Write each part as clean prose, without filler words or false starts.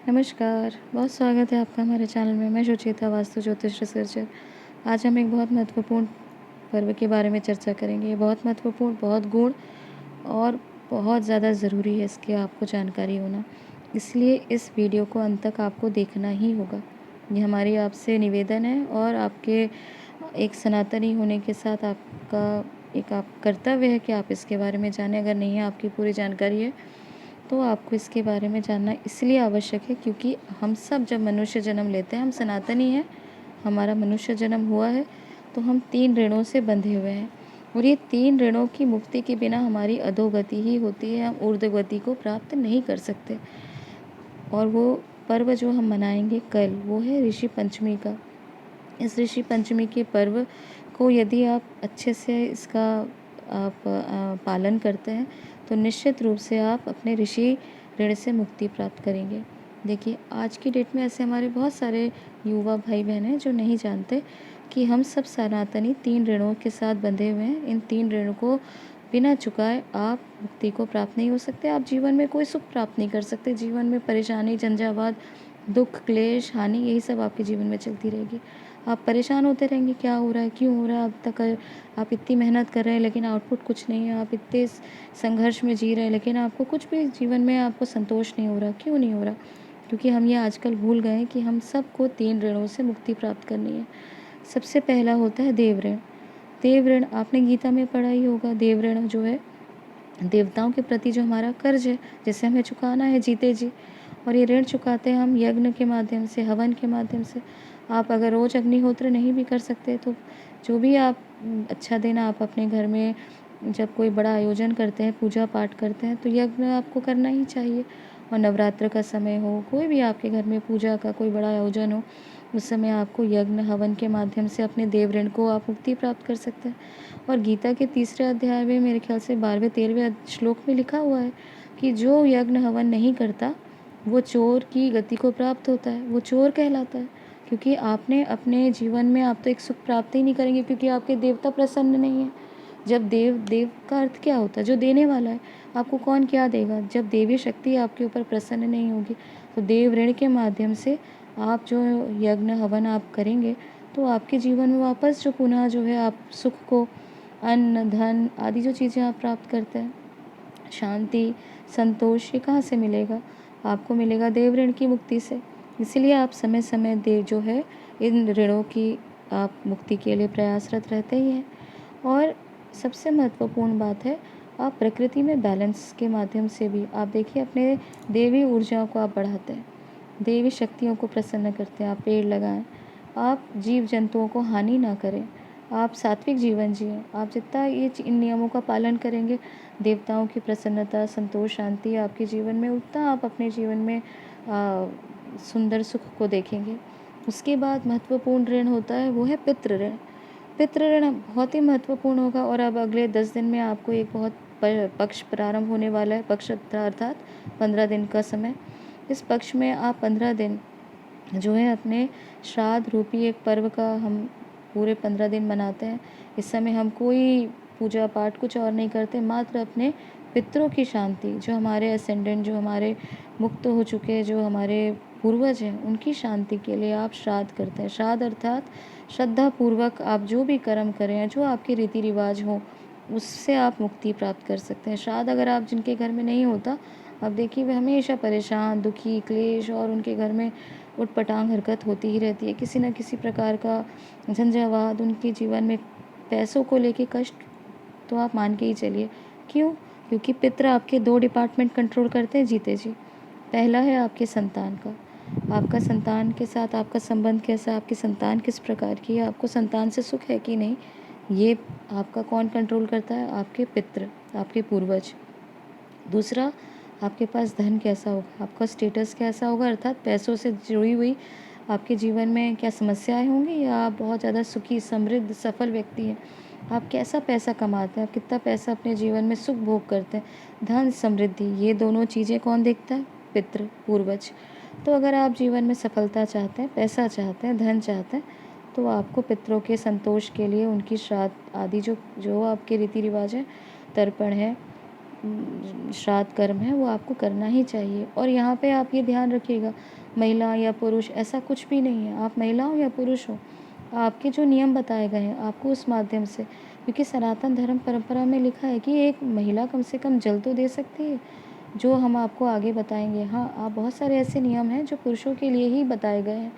नमस्कार, बहुत स्वागत है आपका हमारे चैनल में। मैं सुचेता वास्तु ज्योतिष रिसर्चर। आज हम एक बहुत महत्वपूर्ण पर्व के बारे में चर्चा करेंगे। ये बहुत महत्वपूर्ण, बहुत गूढ़ और बहुत ज़्यादा ज़रूरी है इसकी आपको जानकारी होना। इसलिए इस वीडियो को अंत तक आपको देखना ही होगा। ये हमारी आपसे निवेदन है और आपके एक सनातनी होने के साथ आपका एक आप कर्तव्य है कि आप इसके बारे में जानें। अगर नहीं है आपकी पूरी जानकारी है तो आपको इसके बारे में जानना इसलिए आवश्यक है क्योंकि हम सब जब मनुष्य जन्म लेते हैं, हम सनातनी हैं, हमारा मनुष्य जन्म हुआ है तो हम 3 ऋणों से बंधे हुए हैं और ये 3 ऋणों की मुक्ति के बिना हमारी अधोगति ही होती है। हम ऊर्ध्वगति को प्राप्त नहीं कर सकते। और वो पर्व जो हम मनाएंगे कल, वो है ऋषि पंचमी का। इस ऋषि पंचमी के पर्व को यदि आप अच्छे से इसका आप पालन करते हैं तो निश्चित रूप से आप अपने ऋषि ऋण से मुक्ति प्राप्त करेंगे। देखिए, आज की डेट में ऐसे हमारे बहुत सारे युवा भाई बहन हैं जो नहीं जानते कि हम सब सनातनी 3 ऋणों के साथ बंधे हुए हैं। इन 3 ऋणों को बिना चुकाए आप मुक्ति को प्राप्त नहीं हो सकते। आप जीवन में कोई सुख प्राप्त नहीं कर सकते। जीवन में परेशानी, झंझावात, दुख, क्लेश, हानि, यही सब आपके जीवन में चलती रहेगी। आप परेशान होते रहेंगे, क्या हो रहा है, क्यों हो रहा है। अब तक आप इतनी मेहनत कर रहे हैं लेकिन आउटपुट कुछ नहीं है। आप इतने संघर्ष में जी रहे हैं लेकिन आपको कुछ भी जीवन में आपको संतोष नहीं हो रहा। क्यों नहीं हो रहा? क्योंकि हम ये आजकल भूल गए हैं कि हम सबको 3 ऋणों से मुक्ति प्राप्त करनी है। सबसे पहला होता है देव ऋण। देव ऋण आपने गीता में पढ़ा ही होगा। देव ऋण जो है देवताओं के प्रति जो हमारा कर्ज है, जिसे हमें चुकाना है जीते जी। और ये ऋण चुकाते हैं हम यज्ञ के माध्यम से, हवन के माध्यम से। आप अगर रोज़ अग्निहोत्र नहीं भी कर सकते तो जो भी आप अच्छा दिन आप अपने घर में जब कोई बड़ा आयोजन करते हैं, पूजा पाठ करते हैं, तो यज्ञ आपको करना ही चाहिए। और नवरात्र का समय हो, कोई भी आपके घर में पूजा का कोई बड़ा आयोजन हो, उस समय आपको यज्ञ हवन के माध्यम से अपने देव ऋण को आप मुक्ति प्राप्त कर सकते हैं। और गीता के 3रे अध्याय में मेरे ख्याल से 12वें-13वें श्लोक में लिखा हुआ है कि जो यज्ञ हवन नहीं करता वो चोर की गति को प्राप्त होता है, वो चोर कहलाता है। क्योंकि आपने अपने जीवन में आप तो एक सुख प्राप्त ही नहीं करेंगे क्योंकि आपके देवता प्रसन्न नहीं है। जब देव देव का अर्थ क्या होता है? जो देने वाला है। आपको कौन क्या देगा? जब देवी शक्ति आपके ऊपर प्रसन्न नहीं होगी तो देव ऋण के माध्यम से आप जो यज्ञ हवन आप करेंगे तो आपके जीवन में वापस जो पुनः जो है आप सुख को, अन्न, धन आदि जो चीज़ें आप प्राप्त करते हैं, शांति, संतोष, ये कहाँ से मिलेगा? आपको मिलेगा देव ऋण की मुक्ति से। इसीलिए आप समय समय देव जो है इन ऋणों की आप मुक्ति के लिए प्रयासरत रहते ही हैं। और सबसे महत्वपूर्ण बात है, आप प्रकृति में बैलेंस के माध्यम से भी आप देखिए अपने देवी ऊर्जाओं को आप बढ़ाते हैं, देवी शक्तियों को प्रसन्न करते हैं। आप पेड़ लगाएं, आप जीव जंतुओं को हानि ना करें, आप सात्विक जीवन जिएं। आप जितना इन नियमों का पालन करेंगे, देवताओं की प्रसन्नता, संतोष, शांति आपके जीवन में, उतना आप अपने जीवन में सुंदर सुख को देखेंगे। उसके बाद महत्वपूर्ण ऋण होता है, वो है पितृ ऋण। पितृ ऋण बहुत ही महत्वपूर्ण होगा और अब अगले 10 दिन में आपको एक बहुत पक्ष प्रारंभ होने वाला है। पक्ष अर्थात 15 दिन का समय। इस पक्ष में आप 15 दिन जो है अपने श्राद्ध रूपी एक पर्व का हम पूरे 15 दिन मनाते हैं। इस समय हम कोई पूजा पाठ कुछ और नहीं करते, मात्र अपने पितरों की शांति, जो हमारे असेंडेंट, जो हमारे मुक्त हो चुके, जो हमारे पूर्वज हैं, उनकी शांति के लिए आप श्राद्ध करते हैं। श्राद्ध अर्थात श्रद्धापूर्वक आप जो भी कर्म करें, जो आपके रीति रिवाज हों, उससे आप मुक्ति प्राप्त कर सकते हैं। श्राद्ध अगर आप जिनके घर में नहीं होता, आप देखिए वे हमेशा परेशान, दुखी, क्लेश और उनके घर में उटपटांग हरकत होती ही रहती है। किसी न किसी प्रकार का झंझावात उनके जीवन में, पैसों को लेके कष्ट, तो आप मान के ही चलिए। क्यों? क्योंकि पितृ आपके 2 डिपार्टमेंट कंट्रोल करते हैं जीते जी। पहला है आपके संतान का। आपका संतान के साथ आपका संबंध कैसा है, आपकी संतान किस प्रकार की है, आपको संतान से सुख है कि नहीं, ये आपका कौन कंट्रोल करता है? आपके पितृ, आपके पूर्वज। दूसरा, आपके पास धन कैसा होगा, आपका स्टेटस कैसा होगा, अर्थात पैसों से जुड़ी हुई आपके जीवन में क्या समस्याएं होंगी या आप बहुत ज़्यादा सुखी, समृद्ध, सफल व्यक्ति हैं। आप कैसा पैसा कमाते हैं, आप कितना पैसा अपने जीवन में सुख भोग करते हैं, धन, समृद्धि, ये दोनों चीज़ें कौन देखता है? पितृ, पूर्वज। तो अगर आप जीवन में सफलता चाहते हैं, पैसा चाहते हैं, धन चाहते हैं, तो आपको पितरों के संतोष के लिए उनकी श्राद्ध आदि जो जो आपके रीति रिवाज हैं, तर्पण है, श्राद्ध कर्म है वो आपको करना ही चाहिए। और यहाँ पे आप ये ध्यान रखिएगा, महिला या पुरुष ऐसा कुछ भी नहीं है, आप महिला हो या पुरुष हो, आपके जो नियम बताए गए हैं आपको उस माध्यम से, क्योंकि सनातन धर्म परंपरा में लिखा है कि एक महिला कम से कम जल तो दे सकती है, जो हम आपको आगे बताएंगे। हाँ, आप बहुत सारे ऐसे नियम हैं जो पुरुषों के लिए ही बताए गए हैं,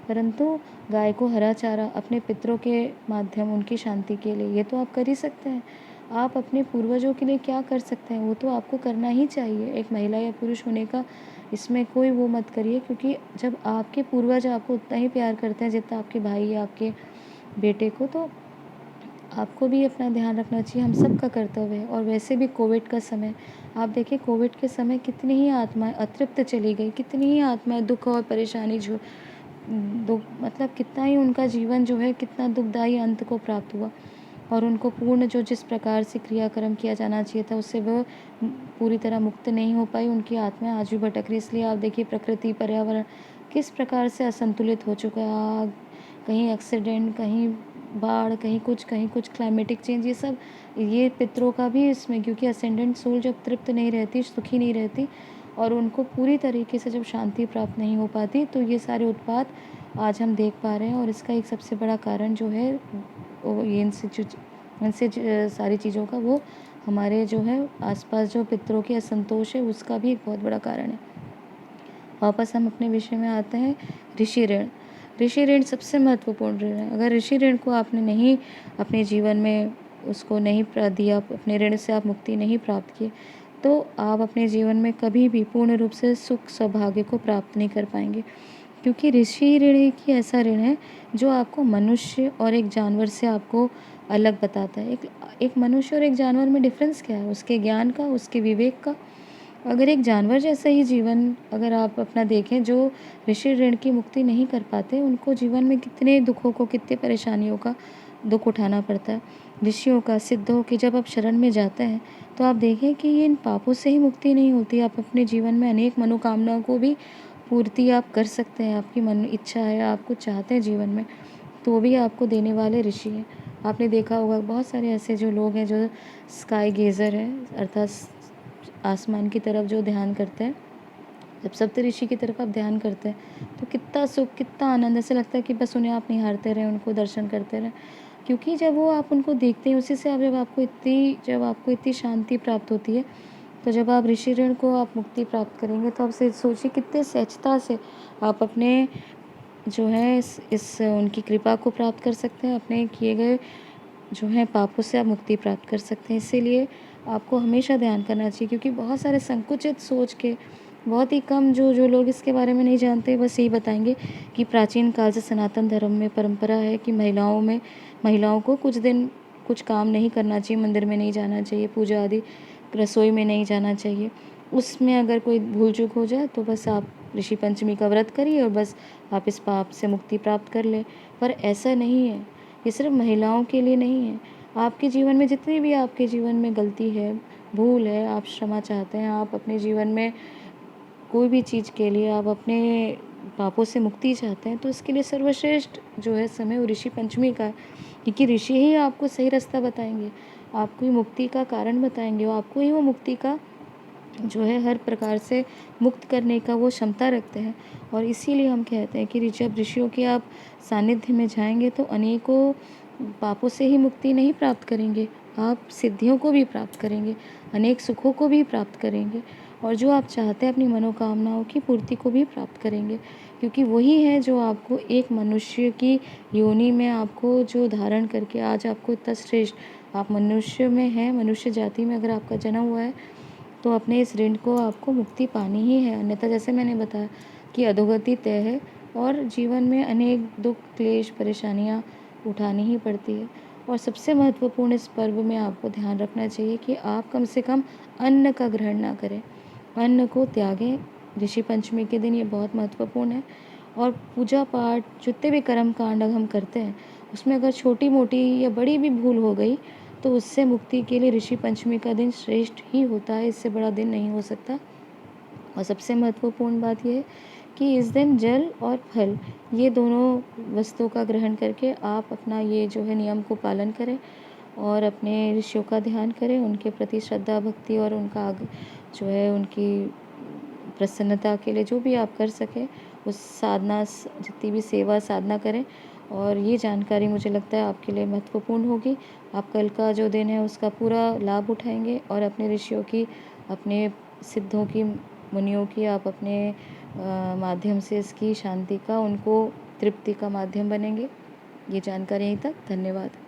परंतु गाय को हरा चारा अपने पितरों के माध्यम उनकी शांति के लिए ये तो आप कर ही सकते हैं। आप अपने पूर्वजों के लिए क्या कर सकते हैं वो तो आपको करना ही चाहिए। एक महिला या पुरुष होने का इसमें कोई वो मत करिए, क्योंकि जब आपके पूर्वज आपको उतना ही प्यार करते हैं जितना आपके भाई या आपके बेटे को, तो आपको भी अपना ध्यान रखना चाहिए, हम सब का कर्तव्य है। और वैसे भी कोविड का समय, आप देखिए कोविड के समय कितनी ही आत्माएं अतृप्त चली गई, कितनी ही आत्माएं दुख और परेशानी जो दुख मतलब कितना ही उनका जीवन जो है कितना दुखदायी अंत को प्राप्त हुआ, और उनको पूर्ण जो जिस प्रकार से क्रियाक्रम किया जाना चाहिए था उससे वो पूरी तरह मुक्त नहीं हो पाई, उनकी आत्माएं आज भी भटक रही। इसलिए आप देखिए प्रकृति पर्यावरण किस प्रकार से असंतुलित हो चुका है, आग, कहीं एक्सीडेंट, कहीं बाढ़, कहीं कुछ क्लाइमेटिक चेंज, ये सब ये पितरों का भी इसमें, क्योंकि असेंडेंट सोल जब तृप्त नहीं रहती, सुखी नहीं रहती और उनको पूरी तरीके से जब शांति प्राप्त नहीं हो पाती, तो ये सारे उत्पात आज हम देख पा रहे हैं। और इसका एक सबसे बड़ा कारण जो है वो ये इनसे सारी चीज़ों का वो हमारे जो है आसपास जो पितरों के असंतोष है उसका भी एक बहुत बड़ा कारण है। वापस हम अपने विषय में आते हैं, ऋषि ऋण। ऋषि ऋण सबसे महत्वपूर्ण ऋण है। अगर ऋषि ऋण को आपने नहीं अपने जीवन में उसको नहीं दिया, अपने ऋण से आप मुक्ति नहीं प्राप्त किए, तो आप अपने जीवन में कभी भी पूर्ण रूप से सुख सौभाग्य को प्राप्त नहीं कर पाएंगे। क्योंकि ऋषि ऋण एक ही ऐसा ऋण है जो आपको मनुष्य और एक जानवर से आपको अलग बताता है। एक मनुष्य और एक जानवर में डिफरेंस क्या है? उसके ज्ञान का, उसके विवेक का। अगर एक जानवर जैसा ही जीवन अगर आप अपना देखें, जो ऋषि ऋण की मुक्ति नहीं कर पाते, उनको जीवन में कितने दुखों को, कितने परेशानियों का दुख उठाना पड़ता है। ऋषियों का, सिद्धों की जब आप शरण में जाते हैं तो आप देखें कि ये इन पापों से ही मुक्ति नहीं होती, आप अपने जीवन में अनेक मनोकामनाओं को भी पूर्ति आप कर सकते हैं। आपकी मन इच्छा है, आप कुछ चाहते हैं जीवन में, तो वो भी आपको देने वाले ऋषि हैं। आपने देखा होगा बहुत सारे ऐसे जो लोग हैं जो स्काई गेज़र हैं, अर्थात आसमान की तरफ जो ध्यान करते हैं, जब सप्तऋषि की तरफ आप ध्यान करते हैं तो कितना सुख, कितना आनंद, ऐसे लगता है कि बस उन्हें आप निहारते रहें, उनको दर्शन करते रहें। क्योंकि जब वो आप उनको देखते हैं उसी से आप जब आपको इतनी शांति प्राप्त होती है, तो जब आप ऋषि ऋण को आप मुक्ति प्राप्त करेंगे तो आप सोचिए कितने सहजता से आप अपने जो है इस उनकी कृपा को प्राप्त कर सकते हैं, अपने किए गए जो है पापों से आप मुक्ति प्राप्त कर सकते हैं। इसीलिए आपको हमेशा ध्यान करना चाहिए, क्योंकि बहुत सारे संकुचित सोच के बहुत ही कम जो लोग इसके बारे में नहीं जानते, बस यही बताएंगे कि प्राचीन काल से सनातन धर्म में परंपरा है कि महिलाओं को कुछ दिन कुछ काम नहीं करना चाहिए, मंदिर में नहीं जाना चाहिए, पूजा आदि रसोई में नहीं जाना चाहिए। उसमें अगर कोई भूल चूक हो जाए तो बस आप ऋषि पंचमी का व्रत करिए और बस आप इस पाप से मुक्ति प्राप्त कर लें। पर ऐसा नहीं है, ये सिर्फ महिलाओं के लिए नहीं है। आपके जीवन में जितनी भी आपके जीवन में गलती है, भूल है, आप क्षमा चाहते हैं, आप अपने जीवन में कोई भी चीज़ के लिए आप अपने पापों से मुक्ति चाहते हैं, तो इसके लिए सर्वश्रेष्ठ जो है समय वो ऋषि पंचमी का है। क्योंकि ऋषि ही आपको सही रास्ता बताएंगे, आपको ही मुक्ति का कारण बताएंगे, वो आपको ही वो मुक्ति का जो है हर प्रकार से मुक्त करने का वो क्षमता रखते हैं। और इसीलिए हम कहते हैं कि जब ऋषियों के आप सानिध्य में जाएंगे तो अनेकों पापों से ही मुक्ति नहीं प्राप्त करेंगे, आप सिद्धियों को भी प्राप्त करेंगे, अनेक सुखों को भी प्राप्त करेंगे, और जो आप चाहते हैं अपनी मनोकामनाओं की पूर्ति को भी प्राप्त करेंगे। क्योंकि वही है जो आपको एक मनुष्य की योनि में आपको जो धारण करके आज आपको इतना श्रेष्ठ, आप मनुष्य में हैं, मनुष्य जाति में अगर आपका जन्म हुआ है तो अपने इस ऋण को आपको मुक्ति पानी ही है। अन्यथा जैसे मैंने बताया कि अधोगति तय है और जीवन में अनेक दुख, क्लेश, परेशानियाँ उठानी ही पड़ती है। और सबसे महत्वपूर्ण इस पर्व में आपको ध्यान रखना चाहिए कि आप कम से कम अन्न का ग्रहण ना करें, अन्न को त्यागें। ऋषि पंचमी के दिन ये बहुत महत्वपूर्ण है। और पूजा पाठ जितने भी कर्म कांड हम करते हैं उसमें अगर छोटी मोटी या बड़ी भी भूल हो गई तो उससे मुक्ति के लिए ऋषि पंचमी का दिन श्रेष्ठ ही होता है, इससे बड़ा दिन नहीं हो सकता। और सबसे महत्वपूर्ण बात यह है कि इस दिन जल और फल ये दोनों वस्तुओं का ग्रहण करके आप अपना ये जो है नियम को पालन करें। और अपने ऋषियों का ध्यान करें, उनके प्रति श्रद्धा भक्ति और उनका जो है उनकी प्रसन्नता के लिए जो भी आप कर सकें उस साधना जितनी भी सेवा साधना करें। और ये जानकारी मुझे लगता है आपके लिए महत्वपूर्ण होगी। आप कल का जो दिन है उसका पूरा लाभ उठाएंगे और अपने ऋषियों की, अपने सिद्धों की, मुनियों की आप अपने माध्यम से इसकी शांति का, उनको तृप्ति का माध्यम बनेंगे। ये जानकारी यहीं तक। धन्यवाद।